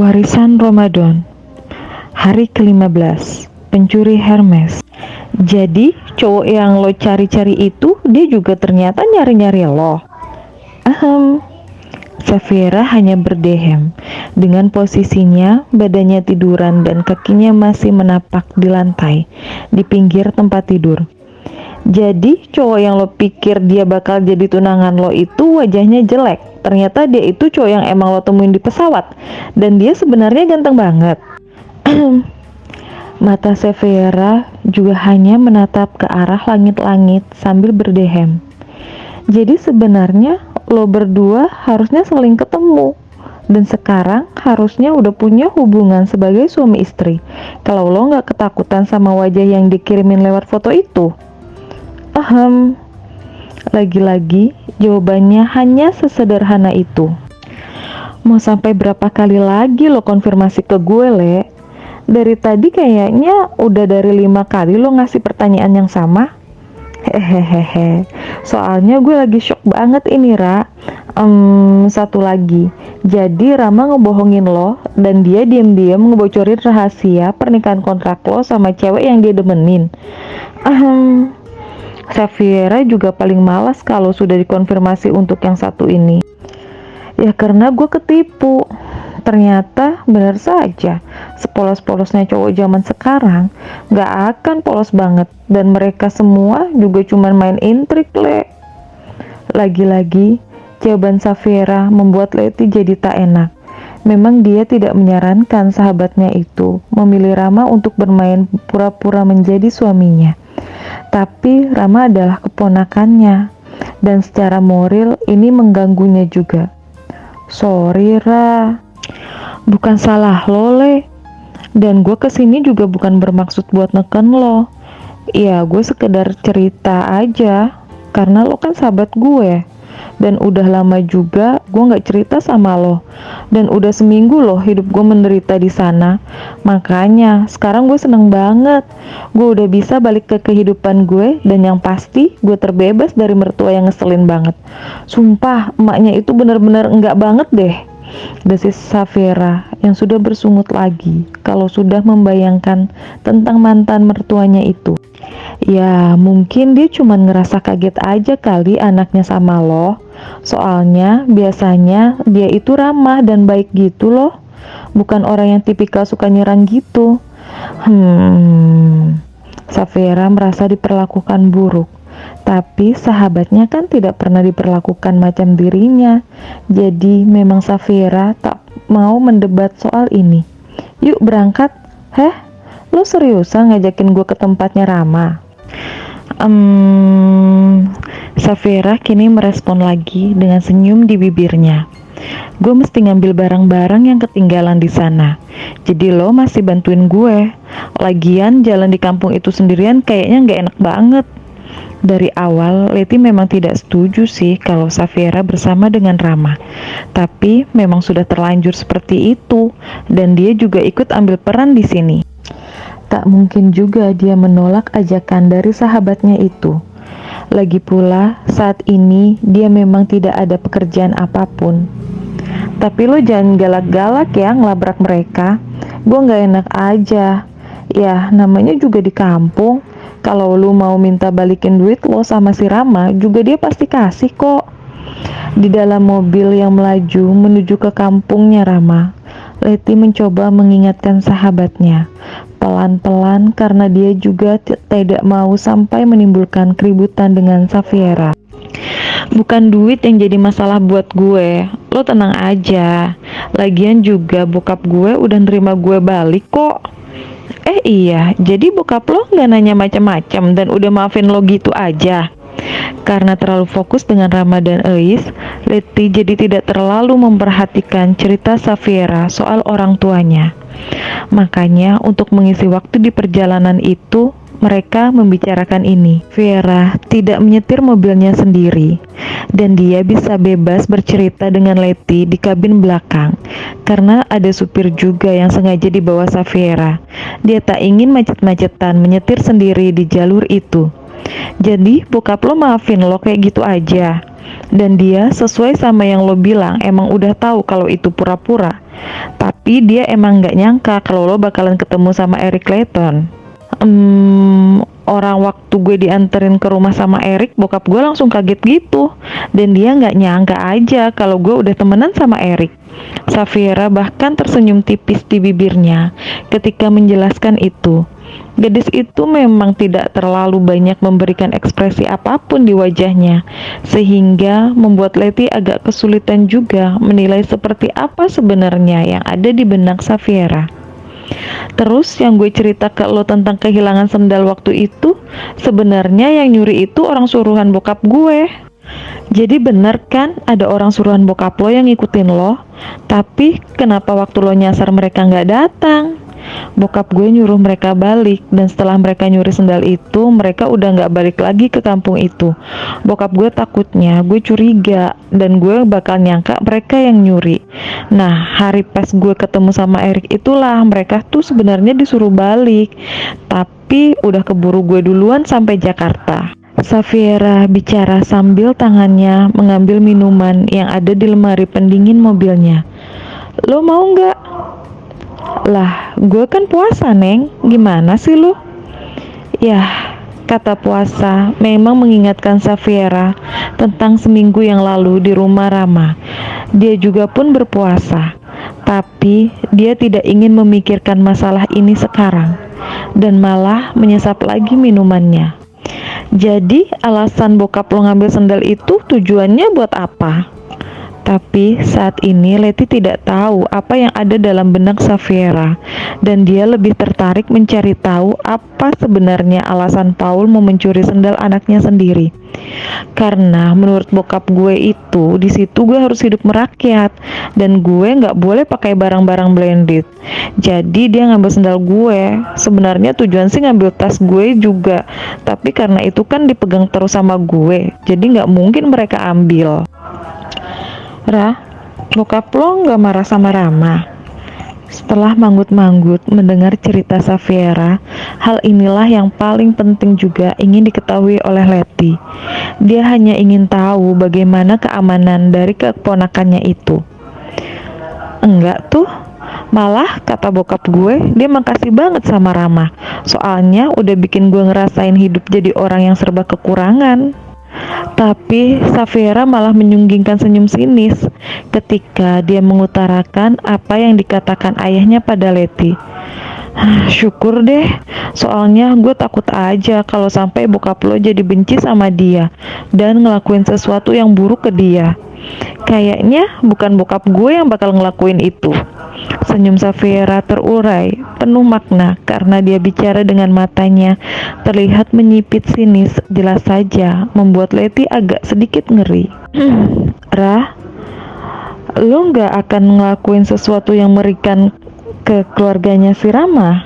Warisan Ramadan, hari ke-15, pencuri Hermes. Jadi cowok yang lo cari-cari itu, dia juga ternyata nyari-nyari lo. Ahem. Safira hanya berdehem. Dengan posisinya, badannya tiduran dan kakinya masih menapak di lantai, di pinggir tempat tidur. Jadi cowok yang lo pikir dia bakal jadi tunangan lo itu wajahnya jelek. Ternyata dia itu cowok yang emang lo temuin di pesawat. Dan dia sebenarnya ganteng banget. Mata Safira juga hanya menatap ke arah langit-langit sambil berdehem. Jadi sebenarnya lo berdua harusnya saling ketemu. Dan sekarang harusnya udah punya hubungan sebagai suami istri. Kalau lo gak ketakutan sama wajah yang dikirimin lewat foto itu. Lagi-lagi jawabannya hanya sesederhana itu. Mau sampai berapa kali lagi lo konfirmasi ke gue, Le? Dari tadi kayaknya udah dari 5 kali lo ngasih pertanyaan yang sama. Hehehe. Soalnya gue lagi shock banget ini, Ra. Satu lagi. Jadi Rama ngebohongin lo dan dia diam-diam ngebocorin rahasia pernikahan kontrak lo sama cewek yang dia demenin. Safira juga paling malas kalau sudah dikonfirmasi untuk yang satu ini. Ya karena gue ketipu. Ternyata benar saja, sepolos-polosnya cowok zaman sekarang gak akan polos banget. Dan mereka semua juga cuma main intrik, Le. Lagi-lagi, jawaban Safira membuat Leti jadi tak enak. Memang dia tidak menyarankan sahabatnya itu memilih Rama untuk bermain pura-pura menjadi suaminya. Tapi Rama adalah keponakannya, dan secara moral ini mengganggunya juga. Sorry, Ra. Bukan salah lo, Le. Dan gue kesini juga bukan bermaksud buat neken lo. Ya, gue sekedar cerita aja, karena lo kan sahabat gue. Dan udah lama juga gue gak cerita sama lo. Dan udah seminggu loh hidup gue menderita di sana. Makanya sekarang gue seneng banget. Gue udah bisa balik ke kehidupan gue. Dan yang pasti gue terbebas dari mertua yang ngeselin banget. Sumpah emaknya itu bener-bener enggak banget deh. Desis Safira yang sudah bersungut lagi kalau sudah membayangkan tentang mantan mertuanya itu. Ya mungkin dia cuma ngerasa kaget aja kali anaknya sama lo. Soalnya biasanya dia itu ramah dan baik gitu loh. Bukan orang yang tipikal suka nyerang gitu. Safira merasa diperlakukan buruk. Tapi sahabatnya kan tidak pernah diperlakukan macam dirinya. Jadi memang Safira tak mau mendebat soal ini. Yuk berangkat. Lo seriusan ngajakin gue ke tempatnya Rama? Safira kini merespon lagi dengan senyum di bibirnya. Gue mesti ngambil barang-barang yang ketinggalan di sana. Jadi lo masih bantuin gue. Lagian jalan di kampung itu sendirian kayaknya gak enak banget. Dari awal, Leti memang tidak setuju sih kalau Safira bersama dengan Rama. Tapi memang sudah terlanjur seperti itu, dan dia juga ikut ambil peran di sini. Tak mungkin juga dia menolak ajakan dari sahabatnya itu. Lagi pula, saat ini dia memang tidak ada pekerjaan apapun. Tapi lo jangan galak-galak ya ngelabrak mereka. Gue gak enak aja. Ya, namanya juga di kampung. Kalau lu mau minta balikin duit lo sama si Rama, juga dia pasti kasih kok. Di dalam mobil yang melaju menuju ke kampungnya Rama, Leti mencoba mengingatkan sahabatnya. Pelan-pelan karena dia juga tidak mau sampai menimbulkan keributan dengan Safira. Bukan duit yang jadi masalah buat gue. Lo tenang aja. Lagian juga bokap gue udah nerima gue balik kok. Iya, jadi bokap lo gak nanya macam-macam dan udah maafin lo gitu aja. Karena terlalu fokus dengan Rama dan Eis, Leti jadi tidak terlalu memperhatikan cerita Safira soal orang tuanya. Makanya untuk mengisi waktu di perjalanan itu, mereka membicarakan ini. Vera tidak menyetir mobilnya sendiri, dan dia bisa bebas bercerita dengan Leti di kabin belakang, karena ada supir juga yang sengaja dibawa Safira. Dia tak ingin macet-macetan menyetir sendiri di jalur itu. Jadi bokap lo maafin lo kayak gitu aja. Dan dia sesuai sama yang lo bilang emang udah tahu kalau itu pura-pura. Tapi dia emang nggak nyangka kalau lo bakalan ketemu sama Eric Clayton. Orang waktu gue dianterin ke rumah sama Eric, bokap gue langsung kaget gitu. Dan dia nggak nyangka aja kalau gue udah temenan sama Eric. Safira bahkan tersenyum tipis di bibirnya ketika menjelaskan itu. Gadis itu memang tidak terlalu banyak memberikan ekspresi apapun di wajahnya, sehingga membuat Leti agak kesulitan juga menilai seperti apa sebenarnya yang ada di benak Safira. Terus yang gue cerita ke lo tentang kehilangan sendal waktu itu, sebenarnya yang nyuri itu orang suruhan bokap gue. Jadi bener kan ada orang suruhan bokap lo yang ngikutin lo, tapi kenapa waktu lo nyasar mereka nggak datang? Bokap gue nyuruh mereka balik, dan setelah mereka nyuri sendal itu, mereka udah nggak balik lagi ke kampung itu. Bokap gue takutnya gue curiga, dan gue bakal nyangka mereka yang nyuri. Nah, hari pas gue ketemu sama Erik itulah mereka tuh sebenarnya disuruh balik, tapi udah keburu gue duluan sampai Jakarta. Safira bicara sambil tangannya mengambil minuman yang ada di lemari pendingin mobilnya. Lo mau nggak? Lah, gue kan puasa, Neng. Gimana sih lu? Yah, kata puasa memang mengingatkan Safira tentang seminggu yang lalu di rumah Rama. Dia juga pun berpuasa, tapi dia tidak ingin memikirkan masalah ini sekarang, dan malah menyesap lagi minumannya. Jadi, alasan bokap lo ngambil sendal itu tujuannya buat apa? Tapi saat ini Leti tidak tahu apa yang ada dalam benak Safira, dan dia lebih tertarik mencari tahu apa sebenarnya alasan Paul mau mencuri sendal anaknya sendiri. Karena menurut bokap gue itu, di situ gue harus hidup merakyat, dan gue nggak boleh pakai barang-barang blended. Jadi dia ngambil sendal gue. Sebenarnya tujuan sih ngambil tas gue juga, tapi karena itu kan dipegang terus sama gue, jadi nggak mungkin mereka ambil. Ra, bokap lo nggak marah sama Rama? Setelah manggut-manggut mendengar cerita Safira, hal inilah yang paling penting juga ingin diketahui oleh Leti. Dia hanya ingin tahu bagaimana keamanan dari keponakannya itu. Enggak tuh, malah kata bokap gue, dia makasih banget sama Rama. Soalnya udah bikin gue ngerasain hidup jadi orang yang serba kekurangan. Tapi Safira malah menyunggingkan senyum sinis ketika dia mengutarakan apa yang dikatakan ayahnya pada Leti. Syukur deh, soalnya gue takut aja kalau sampai bokap lo jadi benci sama dia dan ngelakuin sesuatu yang buruk ke dia. Kayaknya bukan bokap gue yang bakal ngelakuin itu. Senyum Safira terurai, penuh makna karena dia bicara dengan matanya terlihat menyipit sinis, jelas saja membuat Leti agak sedikit ngeri. Rah, lo nggak akan ngelakuin sesuatu yang mengerikan ke keluarganya si Rama?